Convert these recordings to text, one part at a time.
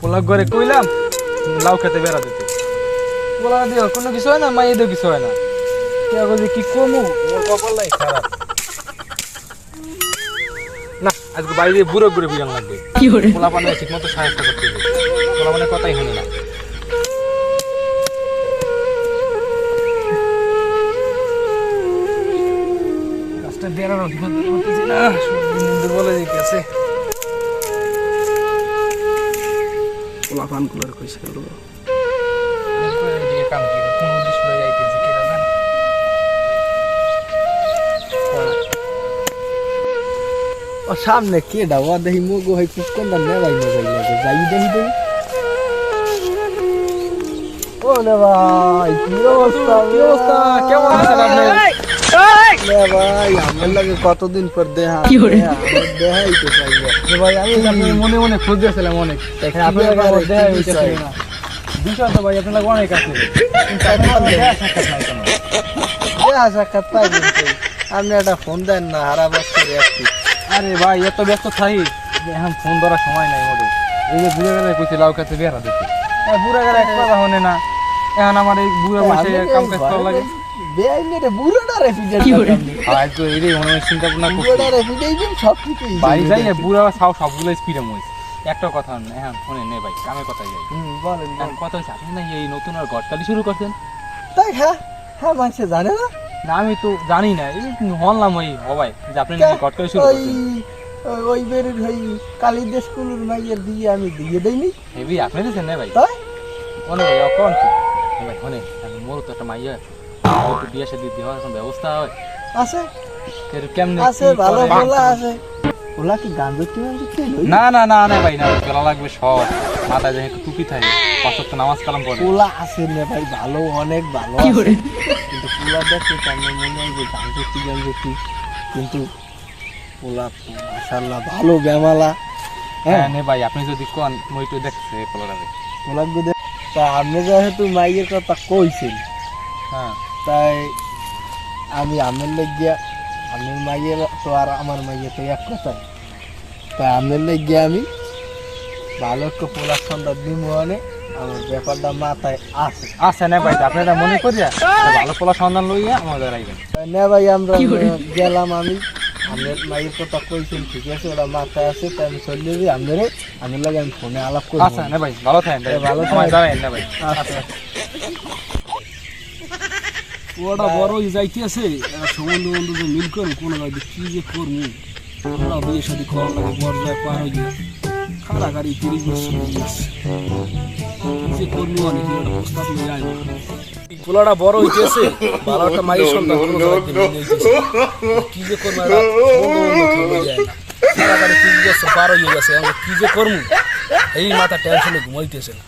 Pollack ঘরে কইলাম লাউ খেতে বেড়া দিতে, পোলা দিয়ে কোনো কিছু হয় না, মাইয়ে দিয়ে কিছু হয় না। যে কি কমু, মোর কপালটাই খারাপ। না আজকে বাইরে বুড়ো ঘুরে বিজান লাগবে, পোলা পানে ঠিক মতো সাহায্য করতে হবে, পোলা পানে কথাই হলো না। গাছটা দেড়ার হতেছে না, দুর্বল হয়ে গেছে। পোলা পান কুলার কইছে কাম কি কোন উদ্দেশ্য লয়ে যাইতেছে কি জানেন। ও সামনে কে ডাওয়া দেহি মুগো হই কোন না নেবাই নেবাই লাগে যাই দেহি দেহি। ও নে ভাই কি অবস্থা, কি অবস্থা, কেমন আছেন আপনি? নে ভাই আমার লাগে কতদিন পর দেখা দেখাই তো চাইবো ভাই। আমি আপনার মনে মনে খুঁজতেছিলাম অনেক, আপনার দেখা হইতেছিল না। বিষয় তো ভাই আপনার অনেক আছে, কিন্তু আপনার দেখা সাক্ষাৎ নাই কেন? দেখা সাক্ষাৎ পাই কিন্তু আপনি একটা ফোন দেন না, হারা বছর একটু। আরে ভাই এত ব্যস্ত থাকি যে এখন ফোন ধরার সময় নাই মোটে। এই যে বুড়া গেলে কইছে লাউ কাছে বেড়া দিতে, বুড়া গেলে এক কথা হনে না। এখন আমার এই বুড়া বসে কাম কাজ করা লাগে। বেআইনের বুড়োটা রেফিডেট আর তো এই মনে চিন্তা ভাবনা করছি বুড়োটা রেফিডেট সব কিছু বাড়ি যাই বুড়া সবগুলো স্পিডে মইছে। একটা কথা না, এখন ফোনে নে ভাই, কামে কথা যাই। বলেন এখন কথা হচ্ছে আপনি না এই নতুন আর ঘরটালি শুরু করছেন। তাই হ্যাঁ হ্যাঁ মানুষে জানে না। না আমি তো জানি না, এই হনলাম ওই হবাই যে আপনি নাকি ঘরটালি শুরু করছেন। ওই বেরের ভাই কালিদের স্কুলের মাইয়ের দিয়ে আমি দিয়ে দেইনি হেবি আপনি দিয়েছেন না ভাই? তাই মনে ভাই কোন কি ভাই হনে মোর তো একটা মাইয়া আছে, একটু বিয়ে শাদী দেওয়ার এখন ব্যবস্থা হয় আছে কেমনে আছে ভালো বলা আছে। ওলা কি গান ধরতে মানতে না না না না ভাই না, গলা লাগবে সব, মাথায় দেখে টুপি থাকে, পাঁচ ওয়াক্ত নামাজ কালাম পড়ে। ওলা আছে না ভাই, ভালো অনেক ভালো আছে, কিন্তু ওলা দেখে কেমন মনে হয় যে গান ধরতে কিন্তু ওলা মাশাআল্লাহ ভালো বেমালা। হ্যাঁ নে ভাই আপনি যদি কোন মই তো দেখছে পোলারে ওলা গুদে তা আপনি যেহেতু মাইয়ের কথা কইছেন, হ্যাঁ তাই আমি আমের লাগিয়া আমের মাইয়ের তো আর আমার মাইয়ে তো এক কথা, তাই আমের লাগিয়া আমি ভালো একটা পোলার সন্ধ্যা দিব মানে আমার ব্যাপারটা মাথায় আছে। আচ্ছা না ভাই আপনারা মনে করিয়া ভালো পোলা সন্ধান লইয়া আমাদের আইবেন না ভাই আমরা গেলাম, আমি আমের মাইয়ের কথা কইছেন ঠিক আছে, ওরা মাথায় আছে, তাই আমি চলে যাবি আমাদের আমি লাগে আমি ফোনে আলাপ করি। আচ্ছা না ভাই ভালো থাকেন, ভালো সময় যাবেন না ভাই। আচ্ছা ওটা বড় যাইতে আছে সম্বন্ধ বন্ধু যে মিল করুন কোনো কি যে করবো, ওরা বিয়ে সাথে করা লাগে, বর যায় পার হয়ে যায় খাড়াখাড়ি 30 বছর হয়ে গেছে, কি যে করবো অনেক একটা প্রস্তাব নিয়ে যায় না। পোলাটা বড় হইতেছে, ভালো একটা মায়ের সন্তান কোনো জায়গায় মিলে হইতেছে, কি যে করবো একটা সম্বন্ধ বন্ধু যায় না, খাড়াখাড়ি 30 বছর পার হয়ে গেছে, আমরা কি যে করবো এই মাথা টেনশনে ঘুমাইতেছে না।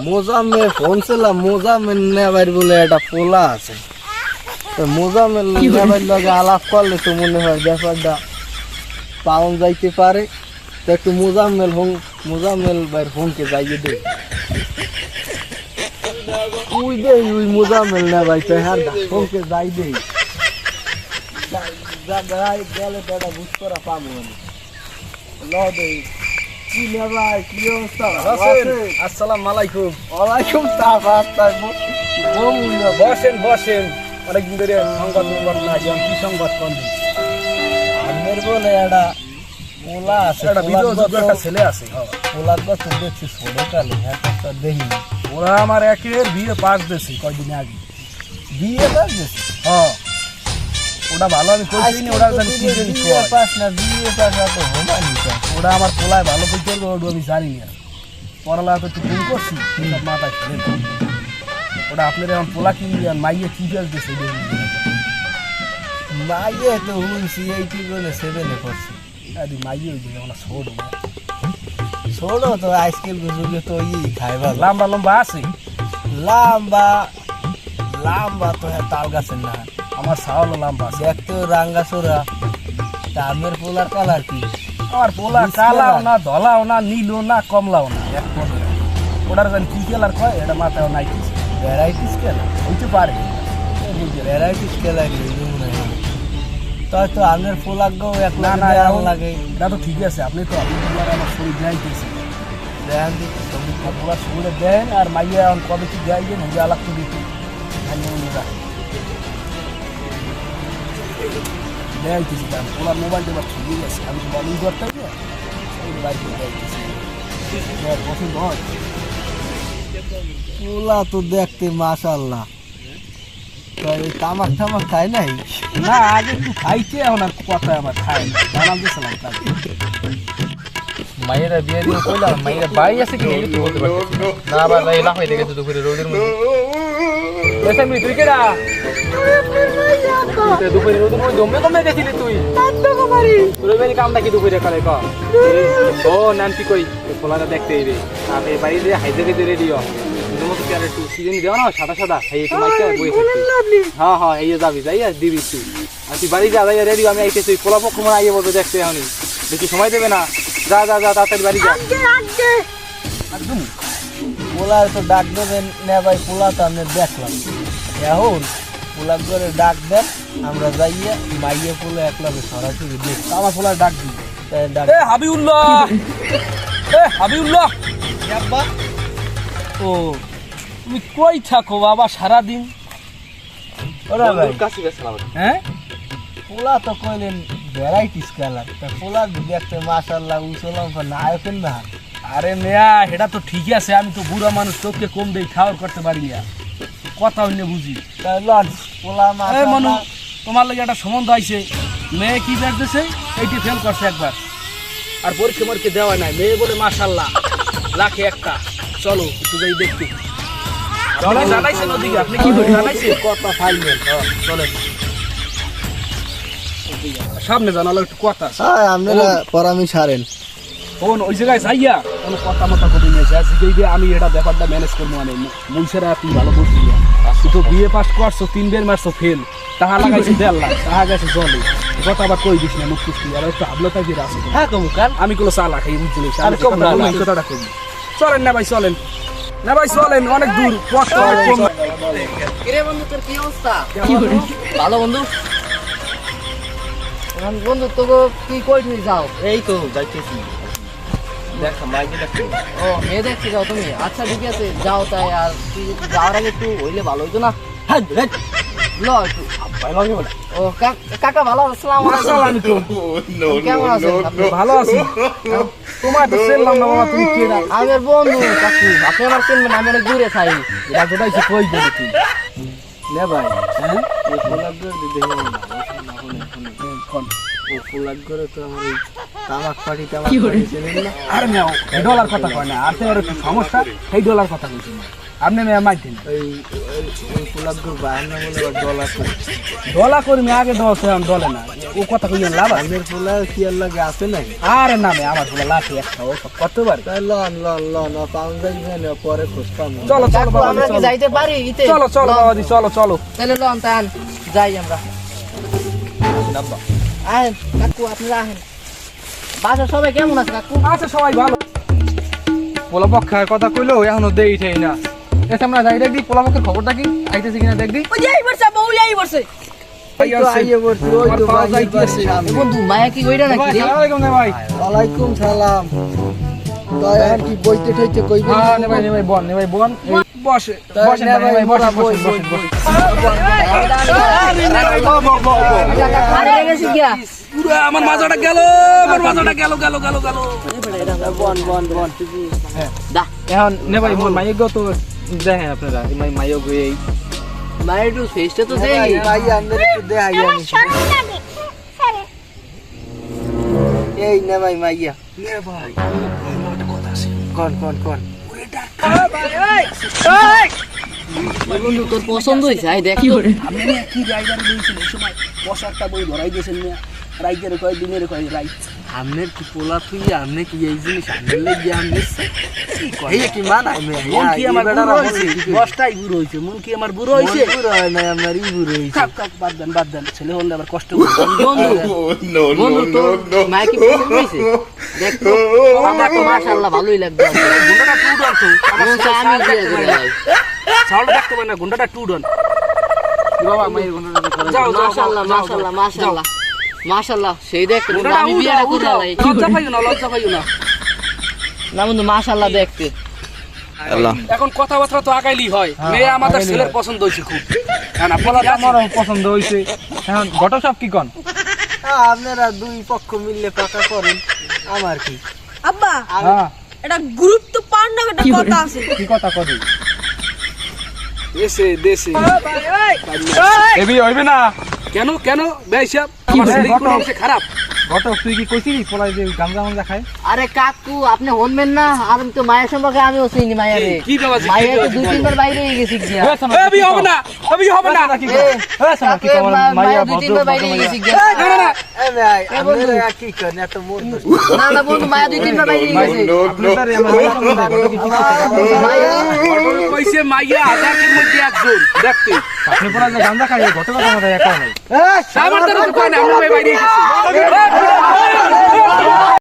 মোজামের ফোন ছিলাম, মোজামের নেবার বলে একটা পোলা আছে, তো মোজামের নেবার লগে আলাপ করলে তো মনে হয় ব্যাপারটা পাউন যাইতে পারে, তো একটু মোজামেল ভাইয়ের ফোনকে যাইয়ে দে তুই দে ওই মোজামেল না ভাই তো হ্যাঁ ফোনকে যাই দে গেলে তো একটা বুঝ করা পাবো ল দে। কি নে ভাই কি অবস্থা? আসসালামু আলাইকুম। ওয়ালাইকুম সালাম। বসেন বসেন, অনেকদিন ধরে সংবাদ না যে কি সংবাদ কোন আমের বলে একটা পোলা আছে, একটা বিধবা একটা ছেলে আছে, পোলার কথা দেখছি ছোট কালে হ্যাঁ দেখি ওরা আমার একের বিয়ে পাস দিয়েছে কয়দিন আগে। বিয়ে পাস হ্যাঁ ওটা ভালো আমি কইছি নি, ওটা জানি কি জানি বিয়ে পাস না বিয়ে পাস না তো হোমা নিতা ওটা আমার পোলায় ভালো কইতে হবে, ওটা আমি জানি না, পড়ালেখা তো একটু ভুল করছি সব মাথায় খেলে না। ওটা আপনার এখন পোলা কি মাইয়ে কি ফেল দিয়েছে মাইয়ে তো হুনছি এই কি বলে 7-এ পড়ছি। আরে মাইয়ে হয়ে গেছে ওটা ছোট ছোট তো আজকাল যুগে তো খাইবা লম্বা লম্বা আছে, লাম্বা লাম্বা তো হ্যাঁ তাল গাছের না, আমার ছাওয়ালো লম্বা আছে। দেখতো রাঙ্গা চোরা, তা আমের পোলার কালার কি? আমার পোলা কালাও না ধলাও না নীলও না কমলাও না, এক পর্যায়ে ওটার জানি কি কালার কয় এটা মাথায় নাই কিছু ভ্যারাইটিস খেলা হইতে পারে। ভ্যারাইটিস খেলা তাই তো আমের পোলার গো এক না না লাগে। এটা তো ঠিক আছে, আপনি তো আপনি তোমার আমার শরীর যাইতেছে দেন দেখি তুমি পুরা শুনে দেন আর মাইয়া এখন কবে কি যাই যে নিজে আলাপ করে দিচ্ছি দেখাইতেছি দাম ওনার মোবাইল দেবার ঠিক আছে আমি তো বলিং করতে গিয়ে এই বাইক দেখাইতেছি পছন্দ হয় পোলা তো দেখতে মাশাআল্লাহ। তাই তামাক টামাক খায় নাই? না আগে একটু খাইছে এখন আর কথা আমার খাই না জানাম দিয়েছিলাম তাকে মায়েরা বিয়ে দিয়ে কইলাম মায়েরা বাই আছে কি নেই বলতে পারছি না আবার এই লাফ হয়ে গেছে দুপুরে রোদের মধ্যে এসে মি তুই কেডা তুই দুপুরে রোদের মধ্যে জমে গেছিলি তুই তোর বেরি কামটা কি দুপুরে করে ক ও নান্টি কই ফলাটা দেখতে রে আমি বাড়ি দিয়ে হাইদে দিতে রেডিও তুমি মতো কেন একটু সিজন দেও না সাদা সাদা এই একটু মাইকে বই থাকবি হ্যাঁ হ্যাঁ এই যাবি যাই আর দিবি তুই আর তুই বাড়ি যা যাই রেডিও আমি আইতেছি পোলা পক্ষ মনে আইয়ে বলবে দেখতে এখনই বেশি সময় দেবে না যা যা যা তাড়াতাড়ি বাড়ি যা একদম পোলা তো ডাক দেবেন না ভাই, পোলা তো আমি দেখলাম এখন পোলা করে ডাক দেন আমরা যাইয়া মাইয়ে পোলা একলা সরাসরি দেখ আমার ফলার ডাক দিই ডাক এ হাবিউল্লাহ আব্বা। ও তুমি কই থাকো বাবা সারাদিন ওরা ভাই কাছে গেছিলাম হ্যাঁ পোলা তো কইলেন ভ্যারাইটিস কালার, তা পোলা দেখতে মাশাআল্লাহ উছলাম না আইছেন না। আরে মেয়া এটা তো ঠিকই আছে আমি তো বুড়া মানুষ তোকে কম দেই খাওয়ার করতে পারি না কথা অন্য বুঝি তাই লন পোলা এই মনু মাশাআল্লাহ তোমার লাগে একটা সম্বন্ধ আইছে মেয়ে কি দেখতেছে এইটি ফেল করছে একবার আর পরীক্ষা মরকে দেওয়া নাই মেয়ে বলে মাশাআল্লাহ লাখে একটা চলো একটু যাই দেখতে আপনি জানাইছেন ওদিকে আপনি কি জানাইছেন কথা ফাইনাল। চলেন সামনে জানালো একটু কথা হ্যাঁ আপনারা পরামর্শ হারেন। তখন ওই জায়গায় যাইয়া কোনো কথা মতো করে নিয়েছে আজকে দিয়ে আমি এটা ব্যাপারটা ম্যানেজ করবো মানে মুলসেরা তুই ভালো বুঝলি তুই তো বিয়ে পাস করছো 3 বার মারছো ফেল তাহা লাগাইছে 1.5 লাখ তাহা গেছে জলে কথা আবার কই দিস না মুখ কুস্তি আর একটু হাবলতা দিয়ে আছে হ্যাঁ কমু কান আমি কোনো চা লাগাই বুঝলি আরে কম না, এই কথাটা কই চলেন না ভাই চলেন অনেক দূর পথ তো অনেক কম কিরে বন্ধু তোর কি অবস্থা? ভালো বন্ধু বন্ধু তোকে তুই কই তুই যাও? এই তো যাইতেছি দেখ মাইকে দেখ। ও মেয়ে দেখতে যাও তুমি? আচ্ছা ঠিক আছে যাও তাই আর তুই যাওয়ার আগে একটু হইলে ভালো হইতো না? হ্যাঁ ল একটু ও কাকা ভালো আসসালামু আলাইকুম কেমন আছেন আপনি? ভালো আছি তোমার তো সেললাম না বাবা তুমি কেডা আমার বন্ধু কাকু আপনি আমার চিনবেন আমি অনেক দূরে থাই এটা গোটাইছে কই দিলি তুই নে ভাই হ্যাঁ এই পোলাক করে দিতে হবে না কোন ও পোলাক করে তো আমার এই তামাক পাটি চেনেন না। আরে মেও ডলার কথা কয় না আর তো একটু সমস্যা সেই ডলার কথা কইছি না আপনি মেয়ে মাইতেন এই ওই পোলাক করে বাইরে না বলে ডলার ডলা কর্মী আগে দশ ডলে না ও কথা কইলেন লাভ আছে? আমের পোলা কি আর লাগে আছে নাকি? আরে না মেয়ে আমার বলে লাঠি একটা ও সব করতে পারে তাই লন লন লন পাউন্ড যাই পরে খোঁজ পাবো। চলো চলো কাকু বাবা আমরা কি যাইতে পারি ইতে? চলো চলো বাবাজি চলো চলো তাহলে লন তান যাই আমরা আহেন কাকু আপনারা আহেন বাসা সবাই কেমন আছে কাকু? আচ্ছা সবাই ভালো পোলা পক্ষের কথা কইলো এখনো দেই ঠাই না এসে আমরা যাই দেখি পোলা পক্ষের খবরটা কি আইতেছে কিনা দেখি ওই যে বর্ষা বউলি আই বর্ষে এই তো আইয়ে বসছি, ওই তো পাওয়া ভাই যাইতেছে। সামনে। বন্ধু মায়া কি কইরা নাকি রে? আসসালামু আলাইকুম ভাই ওয়ালাইকুম সালাম। তাই আর কি বইতে ঠাইতে কইবে? হ্যাঁ নে ভাই বন বসে বসেন ভাই বসেন বসেন আরে গেছি কি পুরো আমার মাজাটা গেল গেল বন বন বন দা এখন নে ভাই মোর মাইয়ে গো তো দেখেন আপনারা এই মাইয়ে গো এই মায়ের একটু ফেসটা তো দেই ভাই আমরা একটু দেখাই আমি। এই নে ভাই মাইয়া নে ভাই কোন কোন কোন বন্ধু তোর পছন্দ হইছে আই দেখ আপনি না কি রাইডার দিয়েছেন এই সময় বসারটা বই ধরাই দিয়েছেন না রাইডার কয় দিনের কয় রাইড আমনের কি পোলা তুই আমনে কি এই জিনিস আমনে লাগি আমনে এই কি মানাই মে মন কি আমার বুড়ো হইছে দশটাই বুড়ো হইছে মন কি আমার বুড়ো হইছে বুড়ো হয় না আমার ই বুড়ো হইছে। কাক কাক বাদ দেন ছেলে হলে আবার কষ্ট করবে বন্ধু বন্ধু তোর মায়া কি পছন্দ হইছে দেখ তো আমার তো মাশাআল্লাহ ভালোই লাগবে গুন্ডাটা টু ডন তো আমার মন চাই আমি দিয়ে দিলাম সাউন্ড দেখতে পাই না গুন্ডাটা টু ডন বাবা মাইয়ের গন্ডটা করে যাও যাও মাশাআল্লাহ মাশাআল্লাহ মাশাআল্লাহ মাশাআল্লাহ সেই দেখ আমি বিয়েটা করে লাই লজ্জা পাইও না না বন্ধু মাশাআল্লাহ দেখতে। এখন কথাবার্তা তো আগাইলি হয়, মেয়ে আমাদের ছেলের পছন্দ হয়েছে খুব। না পোলাটা আমারও পছন্দ হয়েছে। এখন ঘটক সব কি কন? আপনারা দুই পক্ষ মিললে পাকা করেন, আমার কি? আব্বা হ্যাঁ, এটা গুরুত্বপূর্ণ একটা কথা আছে। কি কথা কবি? দেশে দেশে এবি হইবে না। কেন কেন ভাই সাহেব আমার ছেলে কি কোনো অংশে খারাপ? ঘটক তুই কি কইছিস পোলাই যে গাঞ্জা মাঞ্জা খায়? আরে কাকু আপনি হনবেন না, আমি তো মায়ের সম্পর্কে আমিও চিনি মায়ারে। কি বাবা জি, মায়ের তো 2-3 বার বাইরে হয়ে গেছি গিয়া। এবি হবে না, এবি হবে না। কি কয়? শোনো কি কয়? মাইয়া মায়ের 2-3 বার বাইরে হয়ে গেছি গিয়া। না না না এ ভাই আপনারা কি করেন এত মন না না বন্ধু মায়ের 2-3 বার বাইরে হয়ে গেছে। আপনাদের আমার মাইয়া সম্বন্ধে ঘটক কি কথা? ঘটক কইছে মাইয়া হাজারের মধ্যে একজন দেখতে। আপনি পোলা যে গাঞ্জা খায় ঘটক আমাদের একা নাই। আমার তো কয় না, আমরা বাইরে গেছি।